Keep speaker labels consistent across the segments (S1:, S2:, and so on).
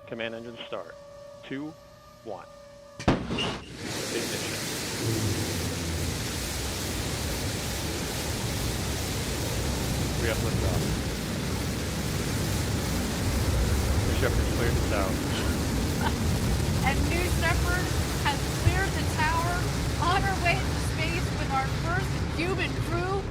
S1: Command engine start. 2, 1. Ignition. We have liftoff. The Shepherd's cleared the tower.
S2: And New Shepard has cleared the tower on our way to space with our first human crew.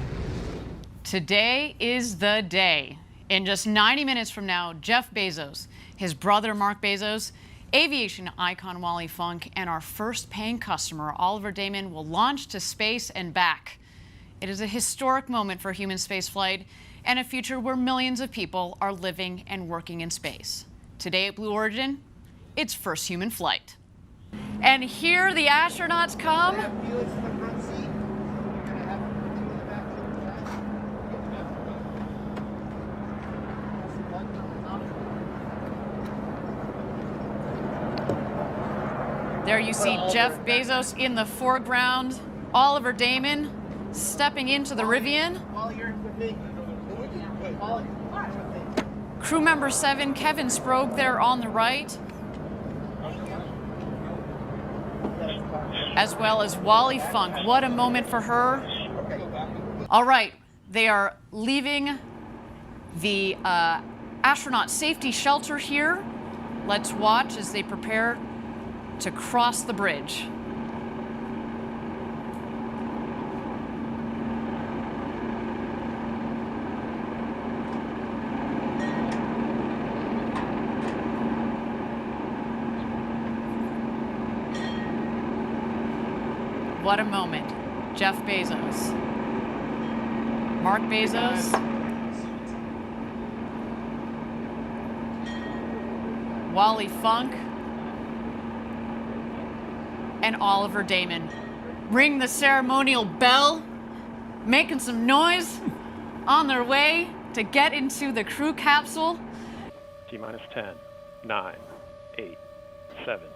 S2: Today is the day. In just 90 minutes from now, Jeff Bezos, his brother Mark Bezos, aviation icon Wally Funk, and our first paying customer, Oliver Damon, will launch to space and back. It is a historic moment for human spaceflight and a future where millions of people are living and working in space. Today at Blue Origin, it's first human flight. And here the astronauts come. There you see Jeff Bezos in the foreground, Oliver Damon stepping into the Rivian. Crew member 7, Kevin Sprague, there on the right. As well as Wally Funk. What a moment for her. All right, they are leaving the astronaut safety shelter here. Let's watch as they prepare to cross the bridge. What a moment. Jeff Bezos, Mark Bezos, Wally Funk, and Oliver Damon. Ring the ceremonial bell, making some noise on their way to get into the crew capsule.
S1: T-minus 10, 9, 8, 7,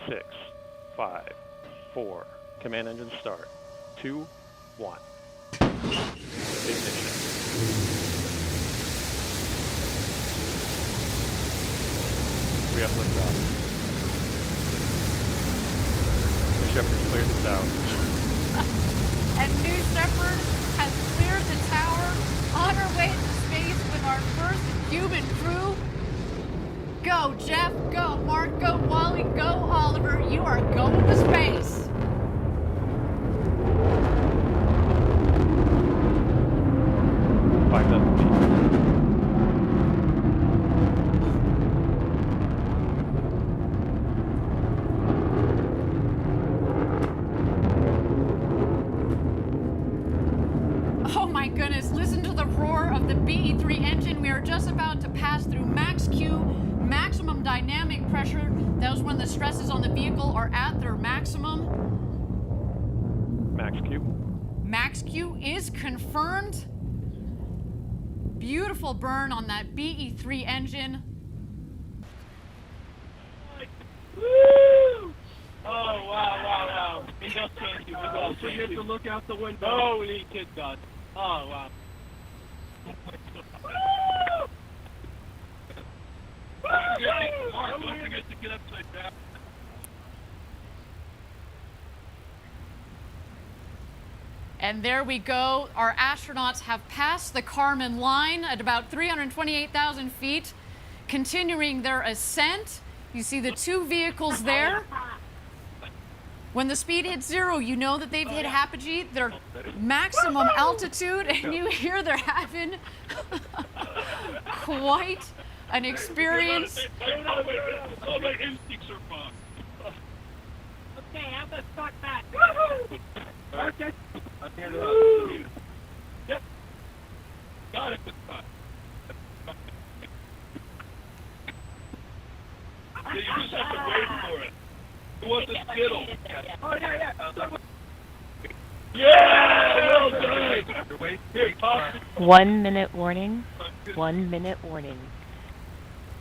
S1: 6, 5, 4. Command engine start. 2, 1. Ignition. We have liftoff. New Shepard's cleared the tower.
S2: And New Shepard has cleared the tower on our way to space with our first human crew. Go, Jeff. Go, Mark. Go, Wally. Go, Oliver. You are going to space. Oh my goodness, listen to the roar of the BE-3 engine. We are just about to pass through max Q, maximum dynamic pressure. That was when the stresses on the vehicle are at their maximum.
S1: Max Q.
S2: Max Q is confirmed. Beautiful burn on that BE-3 engine.
S3: Woo! Oh, wow. He does change you. So you have to look out the window. Oh, he kid does. Oh, wow. Mark, don't forget to get upside down.
S2: And there we go. Our astronauts have passed the Kármán line at about 328,000 feet, continuing their ascent. You see the two vehicles there. When the speed hits 0, you know that they've hit apogee, their maximum altitude, and you hear they're having quite an experience.
S3: All my instincts are fun.
S4: Okay, I'm gonna start back.
S3: Okay. I'm here to help. Yep. Got it. Yeah, you just have to wait for it. Who wants a Skittle? Oh, yeah. Yeah! Well done! Here, pop.
S5: 1 minute warning. 1 minute warning.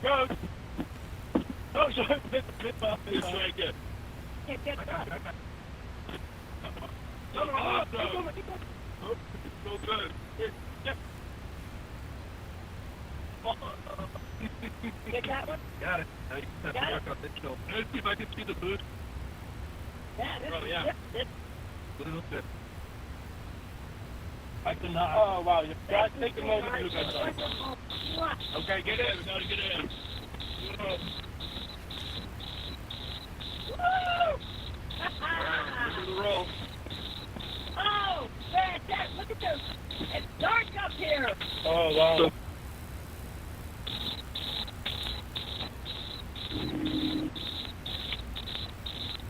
S3: Go! Oh, sorry. Let's try again. Awesome! So good. Here, yeah.
S4: Get that one?
S3: Got it. Now you just have to
S4: Got
S3: work on this shoulder. Let's see if I can see the boost.
S4: Yeah, this
S3: Oh,
S4: is
S3: yeah.
S4: this.
S3: Little bit. I cannot. Oh, wow. You got to take a moment to do that. Okay, get in. We got to get in. Woo! Do the roll.
S4: Oh, man, Dad, look at this. It's dark up here.
S3: Oh, wow.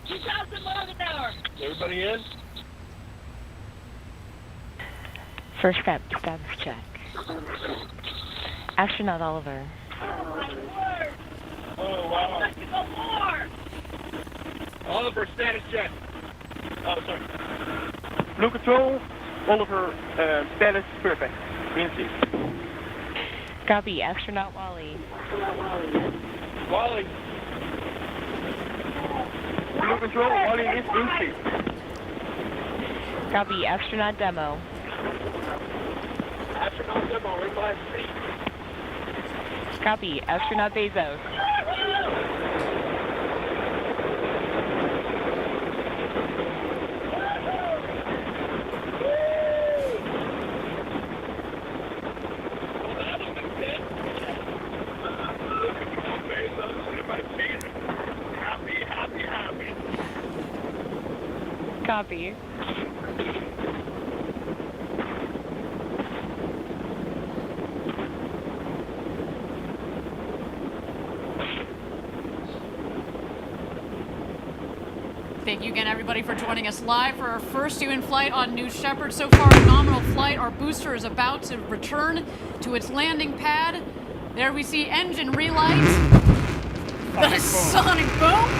S4: 2,000 miles an hour.
S3: Everybody in?
S5: First step, status check. Astronaut Oliver.
S4: Oh, my word.
S3: Oh, wow.
S4: Let's go more.
S3: Oliver, status check. Oh, sorry. Blue Control, Oliver, status perfect. In seat.
S5: Copy, Astronaut Wally.
S3: Wally. Blue Control, Wally is in seat.
S5: Copy, Astronaut Demo.
S3: Astronaut demo in my seat.
S5: Copy, Astronaut Bezos. Copy.
S2: Thank you again, everybody, for joining us live for our first human flight on New Shepard. So far, a nominal flight. Our booster is about to return to its landing pad. There we see engine relights. The sonic boom.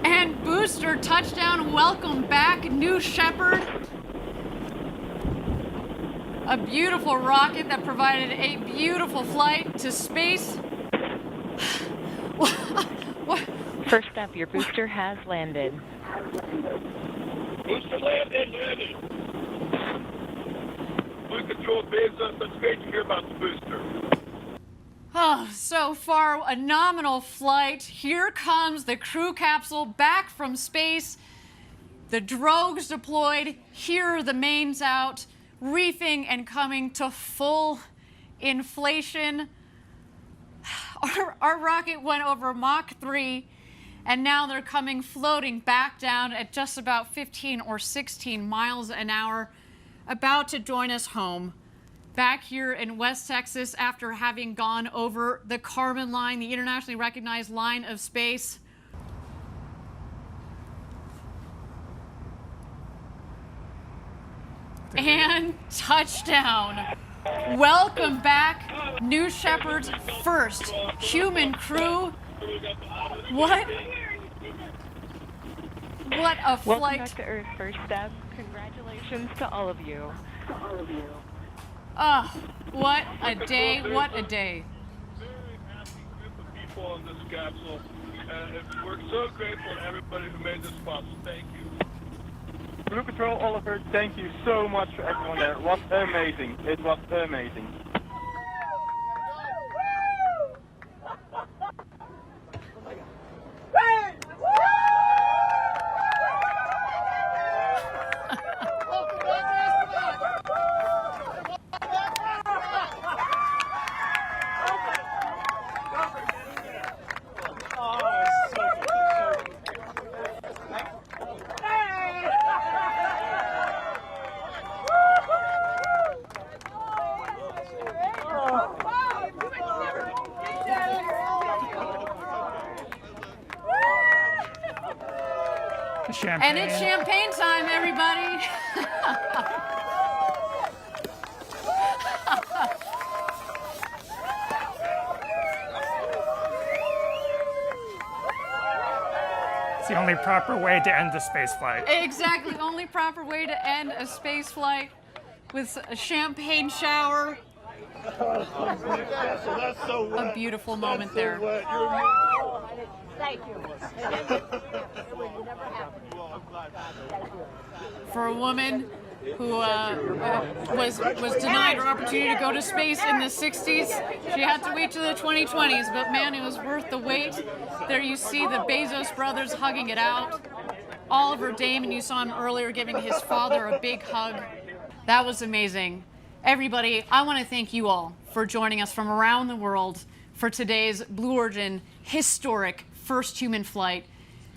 S2: And booster touchdown, welcome back, New Shepard. A beautiful rocket that provided a beautiful flight to space. What?
S5: First step, your booster has landed.
S3: Booster landed. Blue Control, Bezos, that's great to hear about the booster.
S2: Oh, so far, a nominal flight. Here comes the crew capsule back from space. The drogues deployed. Here are the mains out, reefing and coming to full inflation. Our rocket went over Mach 3, and now they're coming floating back down at just about 15 or 16 miles an hour, about to join us home. Back here in West Texas after having gone over the Kármán line, the internationally recognized line of space. And touchdown. Welcome back, New Shepard's first human crew. What a
S5: Welcome
S2: flight.
S5: back to Earth, First Step. Congratulations to all of you.
S2: Oh, what a day, what a day.
S3: Very happy group of people on this capsule. We're so grateful to everybody who made this possible. Thank you. Blue Control, Oliver, thank you so much for everyone there. It was amazing. It was amazing.
S6: Champagne.
S2: And it's champagne time, everybody.
S6: It's the only proper way to end the space flight.
S2: Exactly, only proper way to end a space flight with a champagne shower.
S3: That's so wet.
S2: A beautiful moment there.
S3: Wet.
S4: Thank you. It would never happen.
S2: For a woman who was denied her opportunity to go to space in the 60s. She had to wait to the 2020s, but man, it was worth the wait. There you see the Bezos brothers hugging it out. Oliver Damon, you saw him earlier giving his father a big hug. That was amazing. Everybody, I want to thank you all for joining us from around the world for today's Blue Origin historic first human flight.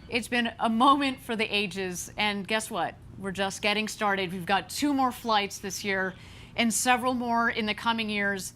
S2: It's been a moment for the ages, and guess what? We're just getting started. We've got 2 more flights this year and several more in the coming years.